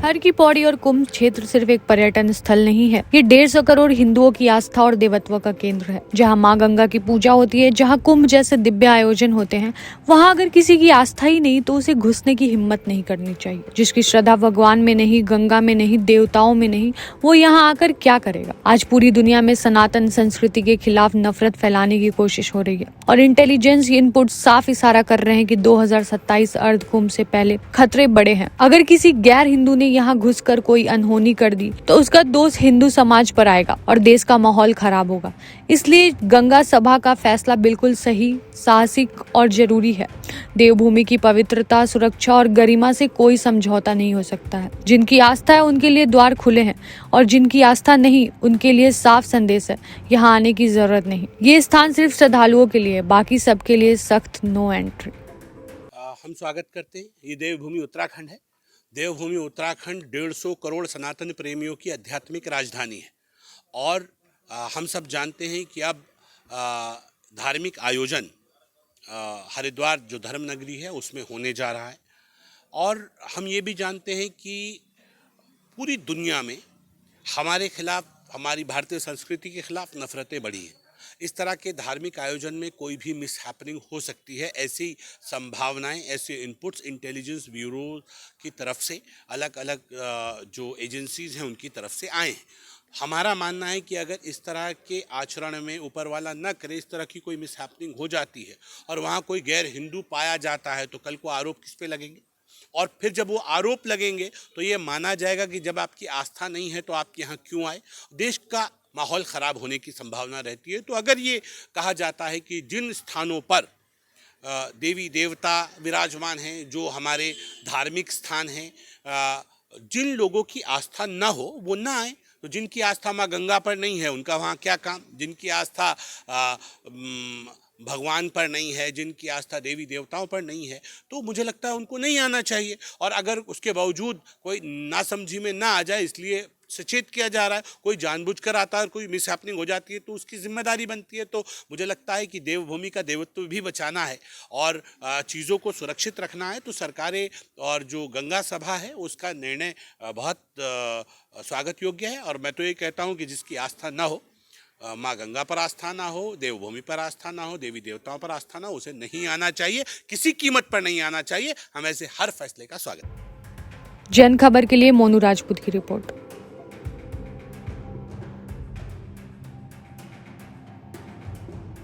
हर की पौड़ी और कुंभ क्षेत्र सिर्फ एक पर्यटन स्थल नहीं है, ये 150 करोड़ हिंदुओं की आस्था और देवत्व का केंद्र है। जहाँ माँ गंगा की पूजा होती है, जहाँ कुंभ जैसे दिव्य आयोजन होते हैं, वहाँ अगर किसी की आस्था ही नहीं तो उसे घुसने की हिम्मत नहीं करनी चाहिए। जिसकी श्रद्धा भगवान में नहीं, गंगा में नहीं, देवताओं में नहीं, वो यहाँ आकर क्या करेगा। आज पूरी दुनिया में सनातन संस्कृति के खिलाफ नफरत फैलाने की कोशिश हो रही है और इंटेलिजेंस इनपुट साफ इशारा कर रहे हैं कि 2027 अर्ध कुंभ से पहले खतरे बड़े हैं। अगर किसी गैर हिंदू ने यहाँ घुसकर कोई अनहोनी कर दी तो उसका दोष हिंदू समाज पर आएगा और देश का माहौल खराब होगा। इसलिए गंगा सभा का फैसला बिल्कुल सही, साहसिक और जरूरी है। देवभूमि की पवित्रता, सुरक्षा और गरिमा से कोई समझौता नहीं हो सकता है। जिनकी आस्था है उनके लिए द्वार खुले हैं और जिनकी आस्था नहीं उनके लिए साफ संदेश है, यहाँ आने की जरूरत नहीं। ये स्थान सिर्फ श्रद्धालुओं के लिए, बाकी सबके लिए सख्त नो एंट्री। हम स्वागत करते हैं। ये देवभूमि उत्तराखंड है। देवभूमि उत्तराखंड 150 करोड़ सनातन प्रेमियों की आध्यात्मिक राजधानी है और हम सब जानते हैं कि अब धार्मिक आयोजन हरिद्वार जो धर्म नगरी है उसमें होने जा रहा है। और हम ये भी जानते हैं कि पूरी दुनिया में हमारे खिलाफ, हमारी भारतीय संस्कृति के खिलाफ नफरतें बढ़ी हैं। इस तरह के धार्मिक आयोजन में कोई भी मिसहैपनिंग हो सकती है, ऐसी संभावनाएं, ऐसे इनपुट्स इंटेलिजेंस ब्यूरो की तरफ से, अलग अलग जो एजेंसीज हैं उनकी तरफ से आए हैं। हमारा मानना है कि अगर इस तरह के आचरण में ऊपर वाला न करे, इस तरह की कोई मिसहैपनिंग हो जाती है और वहाँ कोई गैर हिंदू पाया जाता है तो कल को आरोप किस पे लगेंगे? और फिर जब वो आरोप लगेंगे तो ये माना जाएगा कि जब आपकी आस्था नहीं है तो आप यहाँ क्यों आए। देश का माहौल ख़राब होने की संभावना रहती है। तो अगर ये कहा जाता है कि जिन स्थानों पर देवी देवता विराजमान हैं, जो हमारे धार्मिक स्थान हैं, जिन लोगों की आस्था न हो वो ना आए। तो जिनकी आस्था माँ गंगा पर नहीं है उनका वहाँ क्या काम, जिनकी आस्था भगवान पर नहीं है, जिनकी आस्था देवी देवताओं पर नहीं है, तो मुझे लगता है उनको नहीं आना चाहिए। और अगर उसके बावजूद कोई नासमझी में ना आ जाए इसलिए सचेत किया जा रहा है, कोई जानबूझकर आता है और कोई मिसहैपनिंग हो जाती है तो उसकी जिम्मेदारी बनती है। तो मुझे लगता है कि देवभूमि का देवत्व भी बचाना है और चीज़ों को सुरक्षित रखना है। तो सरकारें और जो गंगा सभा है उसका निर्णय बहुत स्वागत योग्य है। और मैं तो ये कहता हूँ कि जिसकी आस्था ना हो, माँ गंगा पर आस्था ना हो, देवभूमि पर आस्था ना हो, देवी देवताओं पर आस्था ना हो, उसे नहीं आना चाहिए, किसी कीमत पर नहीं आना चाहिए। हम ऐसे हर फैसले का स्वागत। जन खबर के लिए मोनू राजपूत की रिपोर्ट।